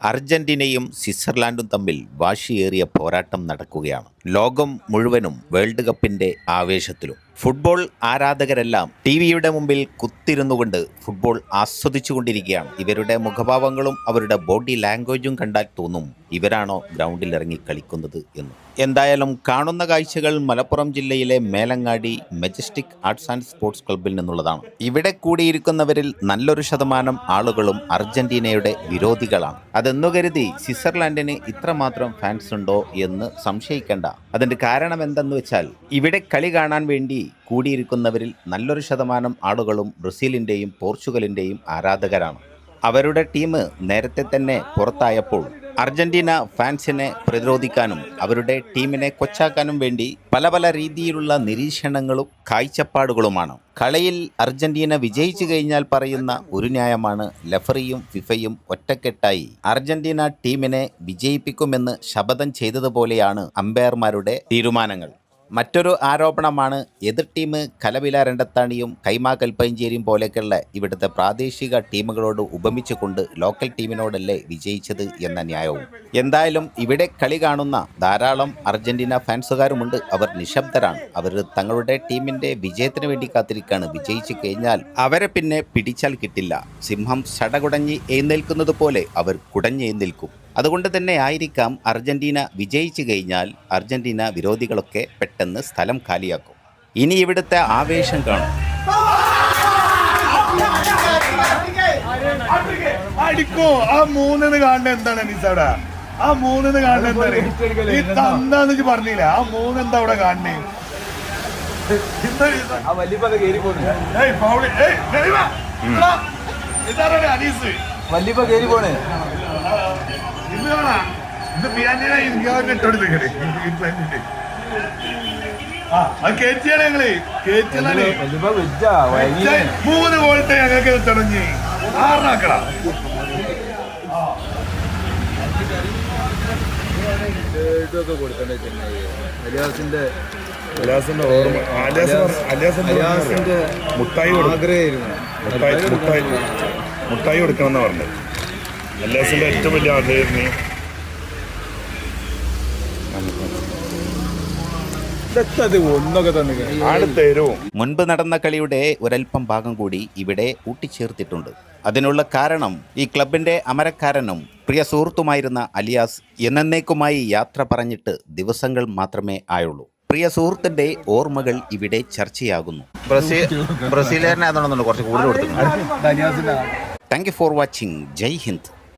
അർജന്റീനയും സ്വിറ്റ്സർലാൻഡും തമ്മിൽ വാശിയേറിയ പോരാട്ടം നടക്കുകയാണ്. ലോകം മുഴുവനും വേൾഡ് കപ്പിന്റെ ആവേശത്തിലും. ഫുട്ബോൾ ആരാധകരെല്ലാം ടിവിയുടെ മുമ്പിൽ കുത്തിരുന്നുകൊണ്ട് ഫുട്ബോൾ ആസ്വദിച്ചുകൊണ്ടിരിക്കുകയാണ്. ഇവരുടെ മുഖഭാവങ്ങളും അവരുടെ ബോഡി ലാംഗ്വേജും കണ്ടാൽ തോന്നും ഇവരാണോ ഗ്രൗണ്ടിൽ ഇറങ്ങി കളിക്കുന്നത് എന്ന്. എന്തായാലും കാണുന്ന കാഴ്ചകൾ മലപ്പുറം ജില്ലയിലെ Melangadi majestic arts and sports ക്ലബ്ബിൽ നിന്നുള്ളതാണ്. ഇവിടെ കൂടിയിരിക്കുന്നവരിൽ നല്ലൊരു ശതമാനം ആളുകളും അർജന്റീനയുടെ വിരോധികളാണ്. അതെന്നു കരുതി സ്വിറ്റ്സർലാൻഡിന് ഇത്രമാത്രം ഫാൻസ് ഉണ്ടോ എന്ന് സംശയിക്കേണ്ട. അതിന്റെ കാരണം എന്തെന്ന് വെച്ചാൽ ഇവിടെ കളി കാണാൻ വേണ്ടി കൂടിയിരിക്കുന്നവരിൽ നല്ലൊരു ശതമാനം ആളുകളും ബ്രസീലിന്റെയും പോർച്ചുഗലിന്റെയും ആരാധകരാണ്. അവരുടെ ടീം നേരത്തെ തന്നെ പുറത്തായപ്പോൾ അർജന്റീന ഫാൻസിനെ പ്രതിരോധിക്കാനും അവരുടെ ടീമിനെ കൊച്ചാക്കാനും വേണ്ടി പല പല രീതിയിലുള്ള നിരീക്ഷണങ്ങളും കാഴ്ചപ്പാടുകളുമാണ്. കളിയിൽ അർജന്റീന വിജയിച്ചു കഴിഞ്ഞാൽ പറയുന്ന ഒരു ന്യായമാണ് ലഫറിയും ഫിഫയും ഒറ്റക്കെട്ടായി അർജന്റീന ടീമിനെ വിജയിപ്പിക്കുമെന്ന് ശപഥം ചെയ്തതുപോലെയാണ് അമ്പയർമാരുടെ തീരുമാനങ്ങൾ. മറ്റൊരു ആരോപണമാണ് എതിർ ടീം കലവില രണ്ടത്താണിയും കൈമാ കൽപ്പഞ്ചേരിയും പോലെയൊക്കെയുള്ള ഇവിടുത്തെ പ്രാദേശിക ടീമുകളോട് ഉപമിച്ചുകൊണ്ട് ലോക്കൽ ടീമിനോടല്ലേ വിജയിച്ചത് എന്ന ന്യായവും. എന്തായാലും ഇവിടെ കളി കാണുന്ന ധാരാളം അർജന്റീന ഫാൻസുകാരുമുണ്ട്. അവർ നിശബ്ദരാണ്. അവർ തങ്ങളുടെ ടീമിന്റെ വിജയത്തിന് വേണ്ടി കാത്തിരിക്കുകയാണ്. വിജയിച്ചു കഴിഞ്ഞാൽ അവരെ പിന്നെ പിടിച്ചാൽ കിട്ടില്ല. സിംഹം സടകുടഞ്ഞ് എഴുന്നേൽക്കുന്നത് പോലെ അവർ കുടഞ്ഞെഴുന്നേൽക്കും. അതുകൊണ്ട് തന്നെ ആയിരിക്കാം അർജന്റീന വിജയിച്ചു കഴിഞ്ഞാൽ അർജന്റീന വിരോധികളൊക്കെ പെട്ടെന്ന് സ്ഥലം കാലിയാക്കും. ഇനി ഇവിടുത്തെ ആവേശം കാണും. അടിക്കോ ആ മൂന്നെന്ന് കാണുന്നത് എന്താണ് നിസാടാ? ആ മൂന്നെന്ന് കാണുന്നത് എന്താണ്? ഈ തന്നാന്ന് പറഞ്ഞില്ല. ആ മൂന്നെന്താ അവിടെ കാണണേ? വല്ലിപ്പ കേറി പോണേ. മൂന്ന് ഗോളത്തെ ഞങ്ങൾക്ക് തുടങ്ങി ആറാക്കണം. ഇതൊക്കെ കൊടുക്കണ്ടേ ചെന്നൈ അലിയാസിന്റെ മുട്ടായി ആഗ്രഹമായിരുന്നു. മുട്ടായി കൊടുക്കണമെന്നാ പറഞ്ഞത്. അലിയാസിന്റെ ഏറ്റവും വലിയ ആഗ്രഹമായിരുന്നു. മുൻപ് നടന്ന കളിയുടെ ഒരൽപ്പം ഭാഗം കൂടി ഇവിടെ കൂട്ടിച്ചേർത്തിട്ടുണ്ട്. അതിനുള്ള കാരണം ഈ ക്ലബിന്റെ അമരക്കാരനും പ്രിയ സുഹൃത്തുമായിരുന്ന അലിയാസ് എന്നേക്കുമായി യാത്ര പറഞ്ഞിട്ട് ദിവസങ്ങൾ മാത്രമേ ആയുള്ളൂ. പ്രിയ സുഹൃത്തിന്റെ ഓർമ്മകൾ ഇവിടെ ചർച്ചയാകുന്നു. ബ്രസീലുകാരനെ അതുകൊണ്ടൊന്നുണ്ട് കുറച്ച് കൂടുതൽ കൊടുത്തു. Thank you for watching. Jai Hind.